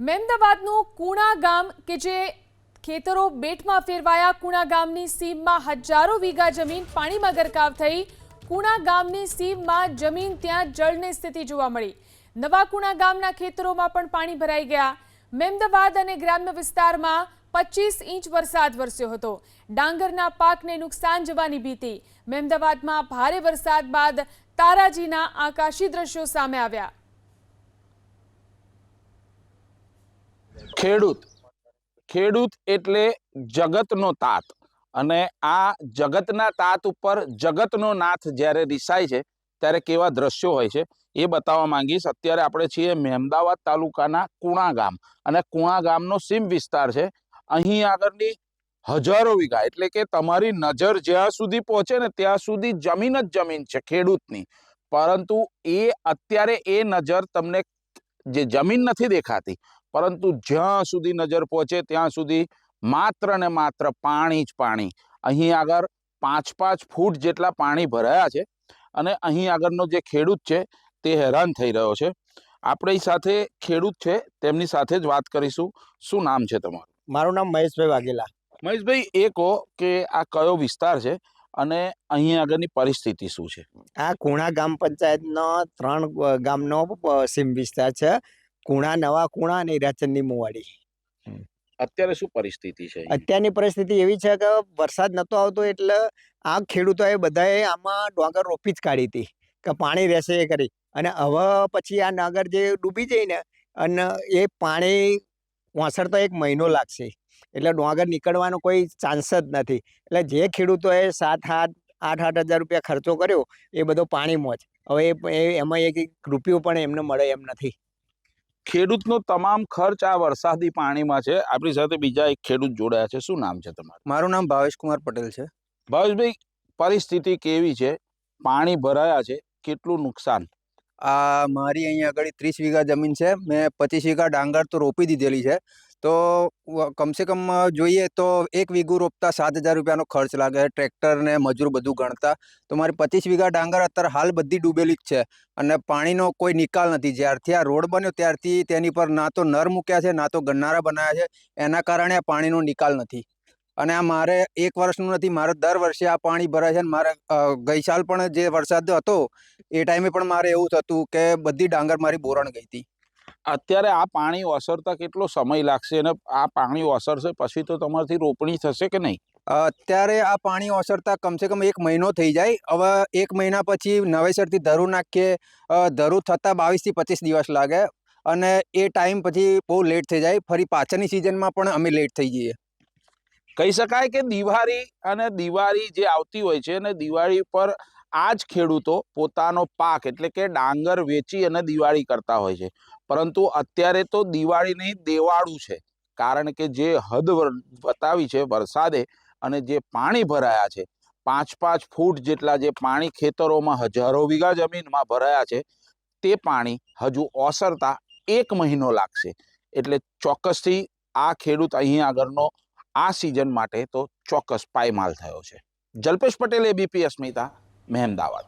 મહેમદાવાદનું કુણા ગામ કે જે ખેતરો બેટમાં ફેરવાયા, કુણા ગામની સીમમાં હજારો વીઘા જમીન પાણીમાં ગરકાવ થઈ। કુણા ગામની સીમમાં જમીન ત્યાં જળની સ્થિતિ જોવા મળી। નવા કુણા ગામના ખેતરોમાં પણ પાણી ભરાઈ ગયા। મહેમદાવાદ અને ગ્રામ્ય વિસ્તારમાં 25 ઇંચ વરસાદ વરસ્યો હતો। ડાંગરના પાકને નુકસાન જવાની ભીતિ। મહેમદાવાદમાં ભારે વરસાદ બાદ તારાજીના આકાશી દ્રશ્યો સામે આવ્યા। ખેડૂત એટલે જગતનો તાત, અને આ જગતના તાત ઉપર જગતનો નાથ જ્યારે રિસાય છે ત્યારે કેવા દ્રશ્યો હોય છે એ બતાવવા માંગીશ। અત્યારે આપણે છીએ મહેમદાવાદ તાલુકાના કુણા ગામ, અને કુણા ગામનો સીમ વિસ્તાર છે। અહીં આગળની હજારો વીઘા એટલે કે તમારી નજર જ્યાં સુધી પહોંચે ને ત્યાં સુધી જમીન જ જમીન છે ખેડૂતની, પરંતુ એ અત્યારે એ નજર તમને જે જમીન નથી દેખાતી, પરંતુ જ્યાં સુધી નજર પહોંચે ત્યાં સુધી માત્ર ને માત્ર પાણી જ પાણી। અહીં આગળ 5-5 ફૂટ જેટલા પાણી ભરાયા છે, અને અહીં આગળનો જે ખેડૂત છે તે હેરાન થઈ રહ્યો છે। આપણી સાથે ખેડૂત છે, તેમની સાથે જ વાત કરીશું। શું નામ છે તમારું? મારું નામ મહેશભાઈ વાઘેલા। મહેશભાઈ, એ કહો કે આ કયો વિસ્તાર છે અને અહીં આગળની પરિસ્થિતિ શું છે? આ કુણા ગ્રામ પંચાયતનો 3 ગામનો સીમ વિસ્તાર છે। કુણા, નવા કુણા અને હીરાચંદની મુવાડી। અત્યારે શું પરિસ્થિતિ છે? અત્યારની પરિસ્થિતિ એવી છે કે વરસાદ નતો આવતો, એટલે આ ખેડૂતોએ બધાએ આમાં ડોંગર રોપી જ કાઢી હતી કે પાણી રહેશે એ કરી, અને હવે પછી આ નાગર જે ડૂબી જાય ને, અને એ પાણી ઓસરતો 1 મહિનો લાગશે, એટલે ડોંગર નીકળવાનો કોઈ ચાન્સ જ નથી। એટલે જે ખેડૂતોએ 7-8 હજાર રૂપિયા ખર્ચો કર્યો એ બધો પાણીમાં જ। હવે એમાં 1 રૂપિયો પણ એમને મળે એમ નથી। ખેડૂતનો તમામ ખર્ચ આ વરસાદી પાણીમાં છે। આપણી સાથે બીજા એક ખેડૂત જોડાયા છે। શું નામ છે તમારું? મારું નામ ભાવેશ કુમાર પટેલ છે। ભાવેશભાઈ, પરિસ્થિતિ કેવી છે? પાણી ભરાયા છે, કેટલું નુકસાન? આ મારી અહીંયા આગળ 30 વીઘા જમીન છે। મેં 25 વીઘા ડાંગર તો રોપી દીધેલી છે। તો કમસે કમ જોઈએ તો 1 વીઘું રોપતા 7,000 રૂપિયાનો ખર્ચ લાગે, ટ્રેક્ટર ને મજૂર બધું ગણતા। તો મારી 25 વીઘા ડાંગર અત્યારે હાલ બધી ડૂબેલી જ છે, અને પાણીનો કોઈ નિકાલ નથી। જ્યારથી આ રોડ બન્યો ત્યારથી તેની પર ના તો નર મૂક્યા છે, ના તો ગન્નારા બનાવ્યા છે। એના કારણે આ પાણીનો નિકાલ નથી, અને આ મારે 1 વર્ષનું નથી, મારે દર વર્ષે આ પાણી ભરાય છે। મારે ગઈ સાલ પણ જે વરસાદ હતો એ ટાઈમે પણ મારે એવું થતું કે બધી ડાંગર મારી બોરણ ગઈ હતી। અત્યારે આ પાણી ઓસરતા કેટલો સમય લાગશે, અને આ પાણી ઓસરશે પછી તો તમારથી રોપણી થશે કે નહીં? અત્યારે આ પાણી ઓસરતા કમસે કમ 1 મહિનો થઈ જાય। હવે 1 મહિના પછી નવેસરથી ધરું નાખીએ, ધરું થતાં 22 થી 25 દિવસ લાગે, અને એ ટાઈમ પછી બહુ લેટ થઈ જાય। ફરી પાછળની સિઝનમાં પણ અમે લેટ થઈ જઈએ। કહી શકાય કે દિવાળી જે આવતી હોય છે, અને દિવાળી પર આ જ ખેડૂતો પોતાનો પાક એટલે કે ડાંગર વેચી અને દિવાળી કરતા હોય છે, પરંતુ અત્યારે તો દિવાળી નહીં, દેવાળું છે। કારણ કે જે હદ બતાવી છે વરસાદે, અને જે પાણી ભરાયા છે 5-5 ફૂટ જેટલા જે પાણી ખેતરોમાં હજારો વીઘા જમીનમાં ભરાયા છે, તે પાણી હજુ ઓસરતા 1 મહિનો લાગશે। એટલે ચોક્કસથી આ ખેડૂત અહીં આગળનો આ સિઝન માટે તો ચોક્કસ પાયમાલ થયો છે। જલ્પેશ પટેલ, ABP અસ્મિતા, મહેમદાવાદ।